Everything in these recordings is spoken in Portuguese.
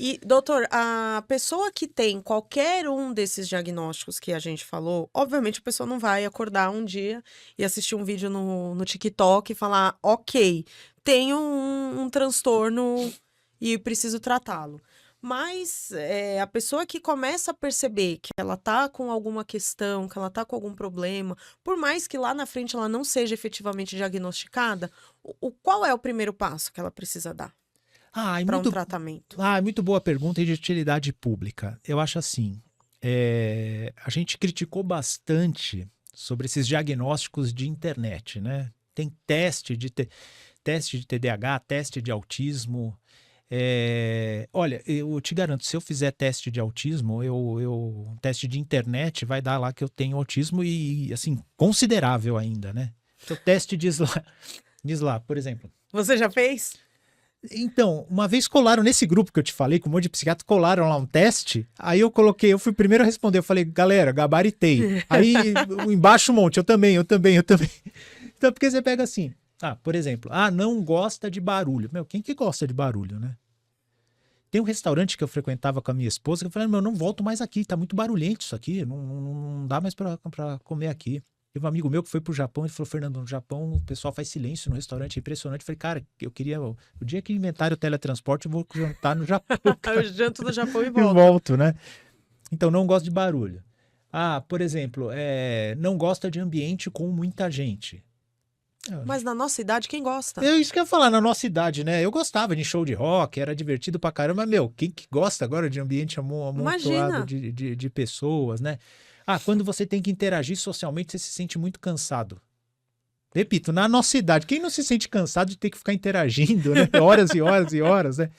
E, doutor, a pessoa que tem qualquer um desses diagnósticos que a gente falou, obviamente a pessoa não vai acordar um dia e assistir um vídeo no TikTok e falar, ok, tenho um transtorno e preciso tratá-lo. Mas a pessoa que começa a perceber que ela tá com alguma questão, que ela tá com algum problema, por mais que lá na frente ela não seja efetivamente diagnosticada, qual é o primeiro passo que ela precisa dar É para um tratamento? muito boa pergunta e de utilidade pública. Eu acho assim, a gente criticou bastante sobre esses diagnósticos de internet, né? Tem teste de TDAH, teste de autismo. Olha, eu te garanto, se eu fizer teste de autismo, teste de internet vai dar lá que eu tenho autismo e, assim, considerável ainda, né? Então, o teste diz lá, por exemplo. Você já fez? Então, uma vez colaram nesse grupo que eu te falei, com um monte de psiquiatra, colaram lá um teste, aí eu fui o primeiro a responder, eu falei, galera, gabaritei. Aí embaixo um monte, eu também. Então, porque você pega assim, por exemplo, não gosta de barulho. Meu, quem que gosta de barulho, né? Tem um restaurante que eu frequentava com a minha esposa, que eu falei, meu, não volto mais aqui, tá muito barulhento isso aqui, não dá mais pra comer aqui. Teve um amigo meu que foi pro Japão e falou, Fernando, no Japão o pessoal faz silêncio no restaurante, é impressionante. Eu falei, cara, eu queria, o dia que inventarem o teletransporte, eu vou jantar no Japão. Eu janto no Japão e E volto. volto, né? Então, não gosto de barulho. Por exemplo, não gosta de ambiente com muita gente. Mas na nossa idade, quem gosta? Isso que eu ia falar, na nossa idade, né? Eu gostava de show de rock, era divertido pra caramba. Mas, meu, quem que gosta agora de ambiente amontoado Imagina. de pessoas, né? Quando você tem que interagir socialmente, você se sente muito cansado. Repito, na nossa idade, quem não se sente cansado de ter que ficar interagindo, né? Horas e horas e horas, né?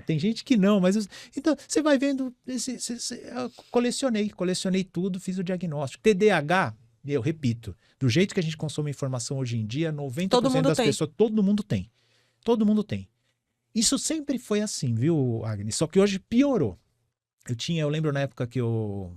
Tem gente que não, mas... Então, você vai vendo... Eu colecionei tudo, fiz o diagnóstico. TDAH, eu repito, do jeito que a gente consome informação hoje em dia, 90% das pessoas, todo mundo tem. Todo mundo tem. Isso sempre foi assim, viu, Agnes? Só que hoje piorou. Eu lembro na época que eu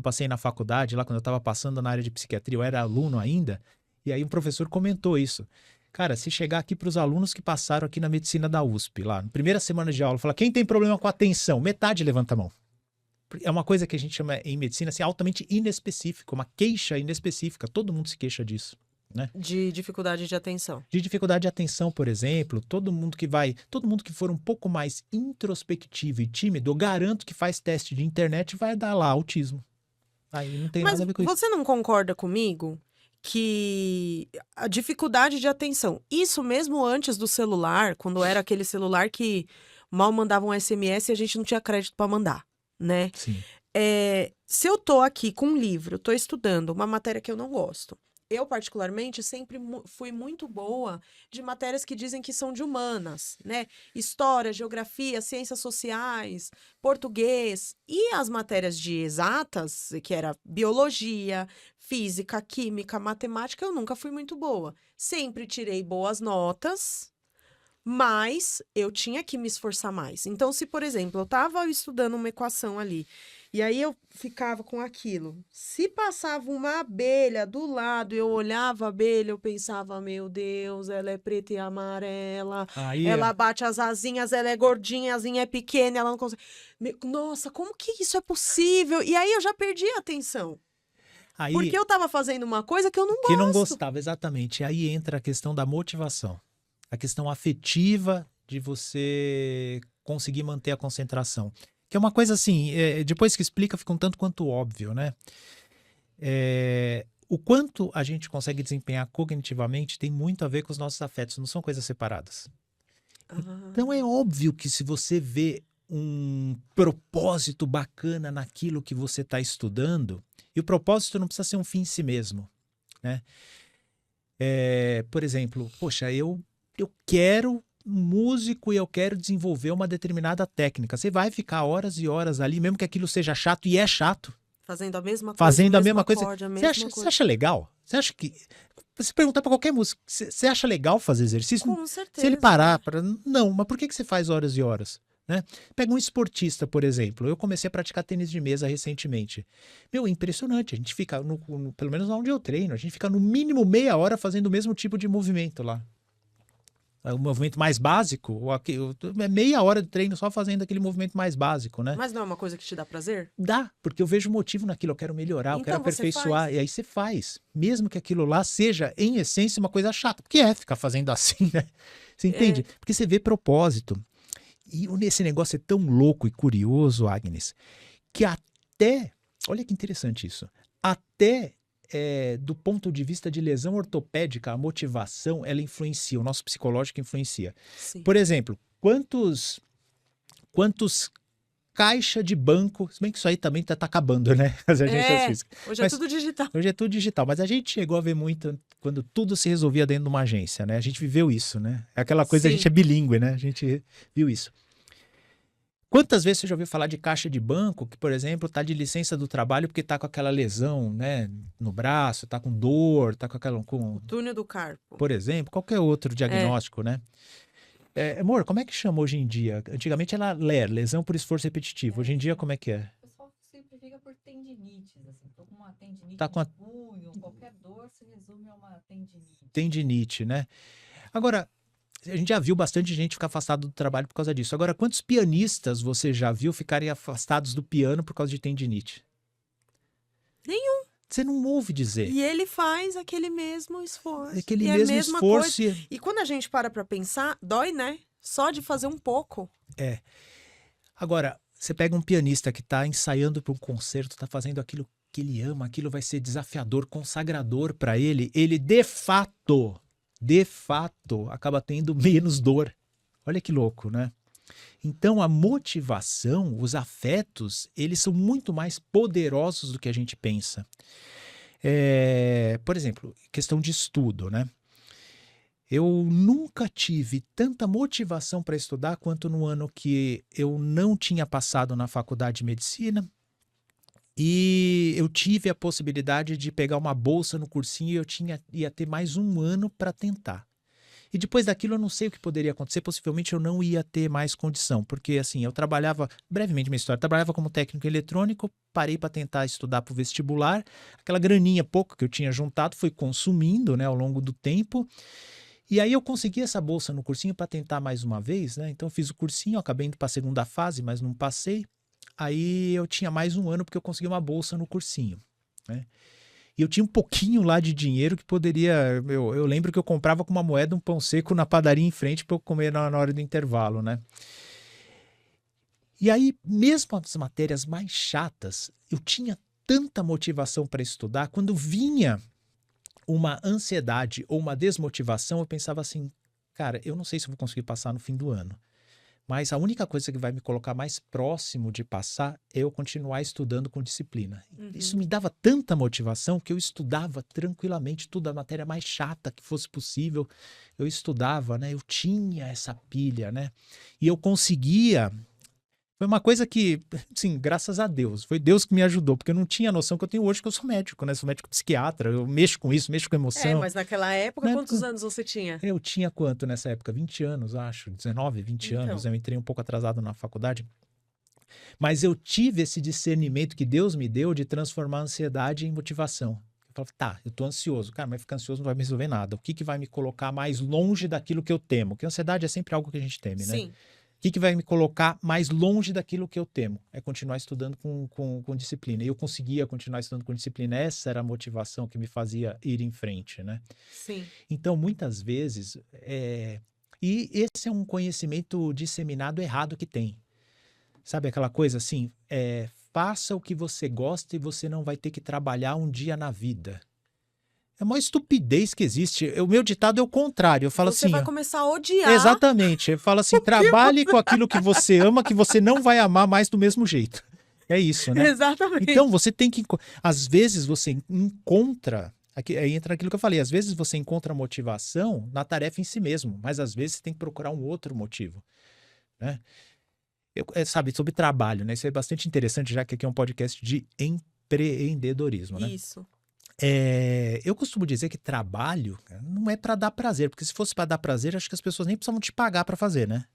passei na faculdade, lá quando eu estava passando na área de psiquiatria, eu era aluno ainda, e aí um professor comentou isso. Cara, se chegar aqui para os alunos que passaram aqui na medicina da USP, lá, na primeira semana de aula, falar, quem tem problema com atenção? Metade levanta a mão. É uma coisa que a gente chama em medicina assim, altamente inespecífica, uma queixa inespecífica. Todo mundo se queixa disso, né? De dificuldade de atenção. De dificuldade de atenção, por exemplo, todo mundo que for um pouco mais introspectivo e tímido, eu garanto que faz teste de internet vai dar lá autismo. Aí não tem nada a ver com isso. Mas você não concorda comigo que a dificuldade de atenção, isso mesmo antes do celular, quando era aquele celular que mal mandava um SMS e a gente não tinha crédito para mandar, né? Sim. Se eu tô aqui com um livro, tô estudando uma matéria que eu não gosto. Eu, particularmente, sempre fui muito boa de matérias que dizem que são de humanas, né? História, geografia, ciências sociais, português. E as matérias de exatas, que era biologia, física, química, matemática, eu nunca fui muito boa. Sempre tirei boas notas, mas eu tinha que me esforçar mais. Então, se, por exemplo, eu estava estudando uma equação ali, e aí eu ficava com aquilo. Se passava uma abelha do lado, eu olhava a abelha, eu pensava, meu Deus, ela é preta e amarela, ela bate as asinhas, ela é gordinha, a asinha é pequena, ela não consegue... Nossa, como que isso é possível? E aí eu já perdi a atenção. Porque eu estava fazendo uma coisa que eu não gosto. Que não gostava, exatamente. Aí entra a questão da motivação. A questão afetiva de você conseguir manter a concentração. Que é uma coisa assim, depois que explica, fica um tanto quanto óbvio, né? O quanto a gente consegue desempenhar cognitivamente tem muito a ver com os nossos afetos, não são coisas separadas. Então é óbvio que se você vê um propósito bacana naquilo que você está estudando, e o propósito não precisa ser um fim em si mesmo, né? Por exemplo, poxa, eu quero músico e eu quero desenvolver uma determinada técnica. Você vai ficar horas e horas ali, mesmo que aquilo seja chato, e é chato. Fazendo a mesma coisa. Fazendo a mesma coisa. Acorde, Você acha legal? Você acha que... Você perguntar para qualquer músico, você acha legal fazer exercício? Com certeza. Se ele parar para... Não, mas por que você faz horas e horas? Né? Pega um esportista, por exemplo. Eu comecei a praticar tênis de mesa recentemente. Meu, é impressionante. A gente fica, pelo menos lá onde eu treino, a gente fica no mínimo meia hora fazendo o mesmo tipo de movimento lá. O movimento mais básico, é meia hora de treino só fazendo aquele movimento mais básico, né? Mas não é uma coisa que te dá prazer? Dá, porque eu vejo motivo naquilo, eu quero melhorar, eu quero Então você aperfeiçoar. faz. E aí você faz. Mesmo que aquilo lá seja, em essência, uma coisa chata. Porque é ficar fazendo assim, né? Você entende? Porque você vê propósito. E esse negócio é tão louco e curioso, Agnes, que até, olha que interessante isso, até do ponto de vista de lesão ortopédica, a motivação, ela influencia, o nosso psicológico influencia. Sim. Por exemplo, quantos caixa de banco, se bem que isso aí também tá acabando, né? As agências físicas. Hoje Mas é tudo digital. hoje é tudo digital, mas a gente chegou a ver muito quando tudo se resolvia dentro de uma agência, né? A gente viveu isso, né? É aquela coisa, a gente é bilíngue, né? A gente viu isso. Quantas vezes você já ouviu falar de caixa de banco que, por exemplo, está de licença do trabalho porque está com aquela lesão, né, no braço, está com dor, está com aquela... O túnel do carpo. Por exemplo, qualquer outro diagnóstico, né? Amor, como é que chama hoje em dia? Antigamente era LER, lesão por esforço repetitivo. Hoje em dia, como é que é? O pessoal simplifica por tendinites, assim. Tô com uma tendinite Tá com a... no punho, qualquer dor se resume a uma tendinite. Tendinite, né? Agora, a gente já viu bastante gente ficar afastado do trabalho por causa disso. Agora, quantos pianistas você já viu ficarem afastados do piano por causa de tendinite? Nenhum. Você não ouve dizer. E ele faz aquele mesmo esforço. Aquele e mesmo é a mesma esforço. Coisa. E quando a gente para pra pensar, dói, né? Só de fazer um pouco. Agora, você pega um pianista que está ensaiando para um concerto, está fazendo aquilo que ele ama, aquilo vai ser desafiador, consagrador para ele. Ele, de fato, acaba tendo menos dor. Olha que louco, né? Então, a motivação, os afetos, eles são muito mais poderosos do que a gente pensa. Por exemplo, questão de estudo, né? Eu nunca tive tanta motivação para estudar quanto no ano que eu não tinha passado na faculdade de medicina e eu tive a possibilidade de pegar uma bolsa no cursinho e ia ter mais um ano para tentar. E depois daquilo eu não sei o que poderia acontecer, possivelmente eu não ia ter mais condição, porque assim, eu trabalhava, brevemente minha história, trabalhava como técnico eletrônico, parei para tentar estudar para o vestibular, aquela graninha pouco que eu tinha juntado foi consumindo, né, ao longo do tempo, e aí eu consegui essa bolsa no cursinho para tentar mais uma vez, né, então eu fiz o cursinho, acabei indo para a segunda fase, mas não passei, aí eu tinha mais um ano porque eu consegui uma bolsa no cursinho, né. E eu tinha um pouquinho lá de dinheiro que poderia... Eu lembro que eu comprava com uma moeda um pão seco na padaria em frente para eu comer na hora do intervalo, né? E aí, mesmo as matérias mais chatas, eu tinha tanta motivação para estudar. Quando vinha uma ansiedade ou uma desmotivação, eu pensava assim, cara, eu não sei se eu vou conseguir passar no fim do ano. Mas a única coisa que vai me colocar mais próximo de passar é eu continuar estudando com disciplina. Uhum. Isso me dava tanta motivação que eu estudava tranquilamente tudo, a matéria mais chata que fosse possível. Eu estudava, né? Eu tinha essa pilha, né? E eu conseguia... Foi uma coisa que, sim, graças a Deus, foi Deus que me ajudou, porque eu não tinha a noção que eu tenho hoje que eu sou médico, né? Sou médico psiquiatra, eu mexo com isso, mexo com emoção. Mas naquela época, Na quantos época- anos você tinha? Eu tinha quanto nessa época? 20 anos, acho. 19, 20 Então. anos. Eu entrei um pouco atrasado na faculdade. Mas eu tive esse discernimento que Deus me deu de transformar a ansiedade em motivação. Eu falava, tá, eu tô ansioso. Cara, mas ficar ansioso não vai me resolver nada. O que vai me colocar mais longe daquilo que eu temo? Porque a ansiedade é sempre algo que a gente teme, né? Sim. O que vai me colocar mais longe daquilo que eu temo? É continuar estudando com disciplina. E eu conseguia continuar estudando com disciplina. Essa era a motivação que me fazia ir em frente, né? Sim. Então, muitas vezes... E esse é um conhecimento disseminado errado que tem. Sabe aquela coisa assim? Faça o que você gosta e você não vai ter que trabalhar um dia na vida. É uma estupidez que existe. O meu ditado é o contrário. Eu falo Você assim... vai começar a odiar. Exatamente. Eu falo assim, trabalhe com aquilo que você ama, que você não vai amar mais do mesmo jeito. É isso, né? Exatamente. Então, você tem que... Às vezes, você encontra... Aí entra aquilo que eu falei. Às vezes, você encontra motivação na tarefa em si mesmo. Mas, às vezes, você tem que procurar um outro motivo. Né? Sabe, sobre trabalho, né? Isso é bastante interessante, já que aqui é um podcast de empreendedorismo, né? Isso. Eu costumo dizer que trabalho não é para dar prazer, porque se fosse para dar prazer, acho que as pessoas nem precisavam te pagar para fazer, né?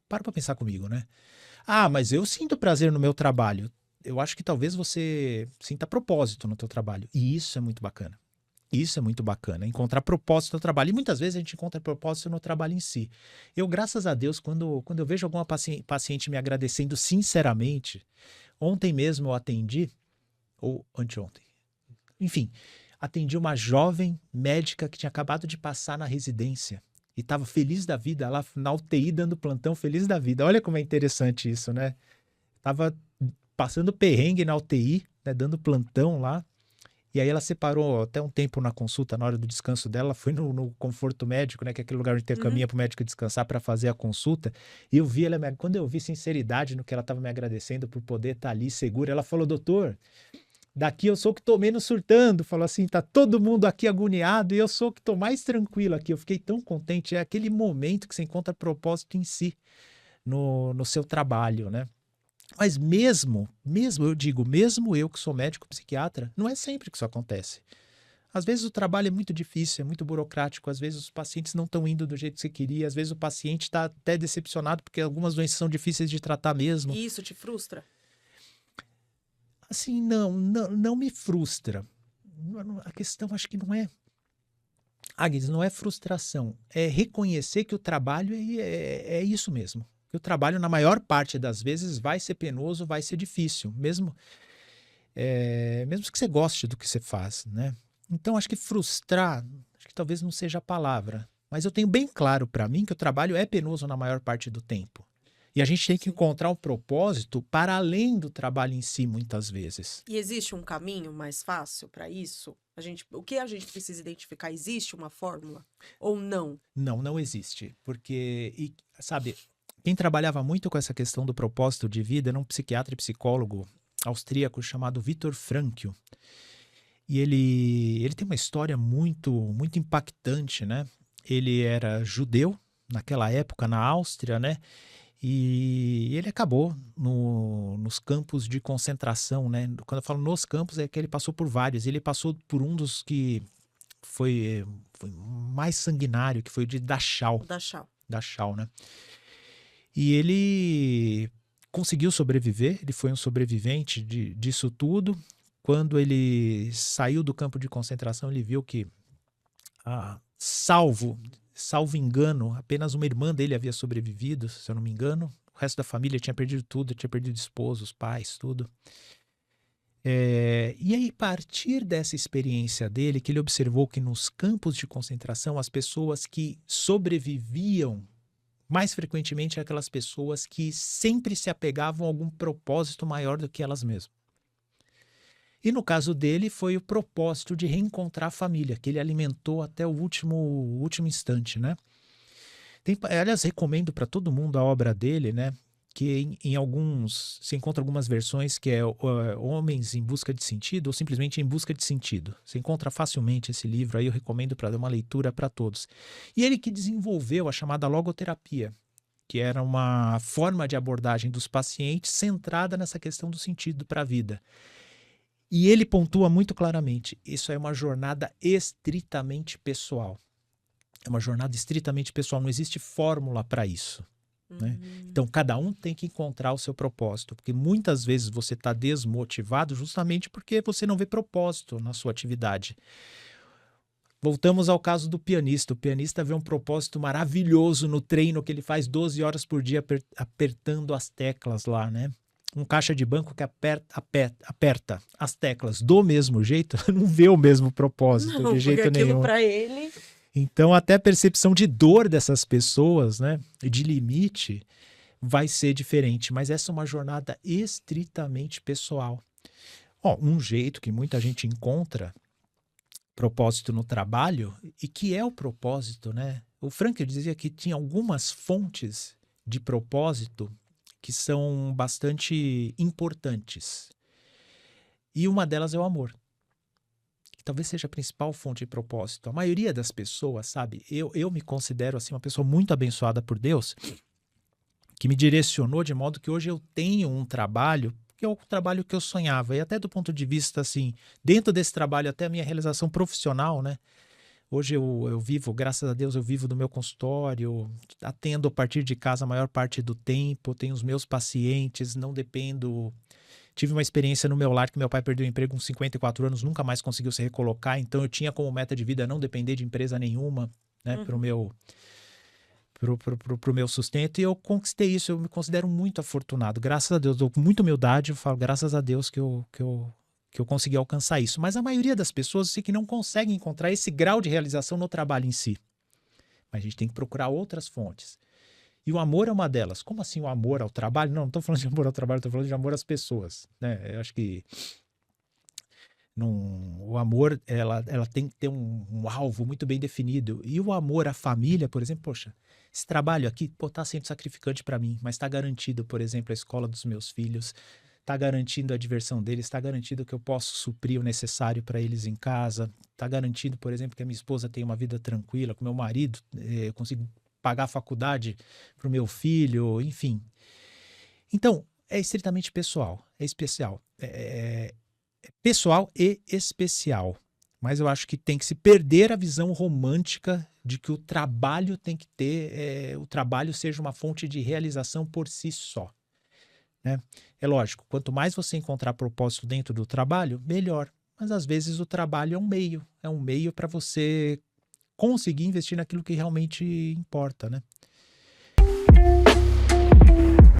Para pensar comigo, né? Ah, mas eu sinto prazer no meu trabalho. Eu acho que talvez você sinta propósito no teu trabalho. E isso é muito bacana. Isso é muito bacana, encontrar propósito no trabalho. E muitas vezes a gente encontra propósito no trabalho em si. Eu, graças a Deus, quando eu vejo alguma paciente me agradecendo sinceramente, ontem mesmo eu atendi, ou anteontem, enfim, atendi uma jovem médica que tinha acabado de passar na residência e estava feliz da vida, lá na UTI dando plantão, feliz da vida. Olha como é interessante isso, né? Tava passando perrengue na UTI, né, dando plantão lá. E aí ela separou até um tempo na consulta, na hora do descanso dela, ela foi no conforto médico, né, que é aquele lugar onde intercaminha para o médico descansar para fazer a consulta. E eu vi ela, quando eu vi sinceridade no que ela estava me agradecendo por poder estar ali segura, ela falou: doutor, daqui eu sou que tô menos surtando. Falou assim: tá todo mundo aqui agoniado e eu sou que tô mais tranquilo aqui. Eu fiquei tão contente. É aquele momento que você encontra propósito em si, no seu trabalho, né? Mas mesmo eu que sou médico psiquiatra, não é sempre que isso acontece. Às vezes o trabalho é muito difícil, é muito burocrático, às vezes os pacientes não estão indo do jeito que você queria, às vezes o paciente está até decepcionado porque algumas doenças são difíceis de tratar mesmo. E isso te frustra? Assim, não me frustra. A questão acho que não é... Agnes, não é frustração, é reconhecer que o trabalho é isso mesmo. Que o trabalho, na maior parte das vezes, vai ser penoso, vai ser difícil, mesmo que você goste do que você faz, né? Então, acho que frustrar, acho que talvez não seja a palavra, mas eu tenho bem claro para mim que o trabalho é penoso na maior parte do tempo. E a gente tem que encontrar um propósito para além do trabalho em si, muitas vezes. E existe um caminho mais fácil para isso? O que a gente precisa identificar? Existe uma fórmula ou não? Não existe, porque, sabe... Quem trabalhava muito com essa questão do propósito de vida era um psiquiatra e psicólogo austríaco chamado Viktor Frankl. E ele tem uma história muito, muito impactante, né? Ele era judeu naquela época na Áustria, né? E ele acabou nos campos de concentração, né? Quando eu falo nos campos, é que ele passou por vários. Ele passou por um dos que foi mais sanguinário, que foi o de Dachau. Dachau, né? E ele conseguiu sobreviver, ele foi um sobrevivente disso tudo. Quando ele saiu do campo de concentração, ele viu que, salvo engano, apenas uma irmã dele havia sobrevivido, se eu não me engano. O resto da família tinha perdido tudo, tinha perdido esposo, os pais, tudo. E aí, a partir dessa experiência dele, que ele observou que nos campos de concentração, as pessoas que sobreviviam mais frequentemente aquelas pessoas que sempre se apegavam a algum propósito maior do que elas mesmas. E no caso dele foi o propósito de reencontrar a família, que ele alimentou até o último instante, né? Aliás, recomendo para todo mundo a obra dele, né? Que se encontra algumas versões que é Homens em Busca de Sentido ou simplesmente Em Busca de Sentido. Você encontra facilmente esse livro aí, eu recomendo para dar uma leitura para todos. E ele que desenvolveu a chamada logoterapia, que era uma forma de abordagem dos pacientes centrada nessa questão do sentido para a vida. E ele pontua muito claramente, isso é uma jornada estritamente pessoal. É uma jornada estritamente pessoal, não existe fórmula para isso. Né? Então, cada um tem que encontrar o seu propósito, porque muitas vezes você está desmotivado justamente porque você não vê propósito na sua atividade. Voltamos ao caso do pianista. O pianista vê um propósito maravilhoso no treino que ele faz 12 horas por dia apertando as teclas lá, né? Um caixa de banco que aperta as teclas do mesmo jeito, não vê o mesmo propósito de jeito nenhum. Aquilo para ele... Então, até a percepção de dor dessas pessoas, né, e de limite, vai ser diferente. Mas essa é uma jornada estritamente pessoal. Um jeito que muita gente encontra propósito no trabalho, e que é o propósito, né? O Frankl dizia que tinha algumas fontes de propósito que são bastante importantes. E uma delas é o amor. Talvez seja a principal fonte de propósito. A maioria das pessoas, sabe? Eu me considero assim uma pessoa muito abençoada por Deus, que me direcionou de modo que hoje eu tenho um trabalho, que é o trabalho que eu sonhava. E até do ponto de vista, assim, dentro desse trabalho, até a minha realização profissional, né? Hoje eu vivo, graças a Deus, eu vivo do meu consultório, atendo a partir de casa a maior parte do tempo, tenho os meus pacientes, não dependo Tive uma experiência no meu lar que meu pai perdeu o emprego com 54 anos, nunca mais conseguiu se recolocar, então eu tinha como meta de vida não depender de empresa nenhuma, né, pro meu sustento, e eu conquistei isso. Eu me considero muito afortunado, graças a Deus, com muita humildade, eu falo graças a Deus que eu consegui alcançar isso. Mas a maioria das pessoas eu sei que não consegue encontrar esse grau de realização no trabalho em si. Mas a gente tem que procurar outras fontes. E o amor é uma delas. Como assim o amor ao trabalho? Não estou falando de amor ao trabalho, estou falando de amor às pessoas, né? Eu acho que o amor, ela tem que ter um alvo muito bem definido. E o amor à família, por exemplo, poxa, esse trabalho aqui, pô, tá sendo sacrificante para mim, mas está garantido, por exemplo, a escola dos meus filhos, está garantindo a diversão deles, está garantido que eu posso suprir o necessário para eles em casa, está garantido, por exemplo, que a minha esposa tem uma vida tranquila, com meu marido, eu consigo pagar a faculdade para o meu filho, enfim. Então, é estritamente pessoal, é especial. É pessoal e especial. Mas eu acho que tem que se perder a visão romântica de que o trabalho tem que ter, o trabalho seja uma fonte de realização por si só, né? É lógico, quanto mais você encontrar propósito dentro do trabalho, melhor. Mas às vezes o trabalho é um meio para você conseguir investir naquilo que realmente importa, né?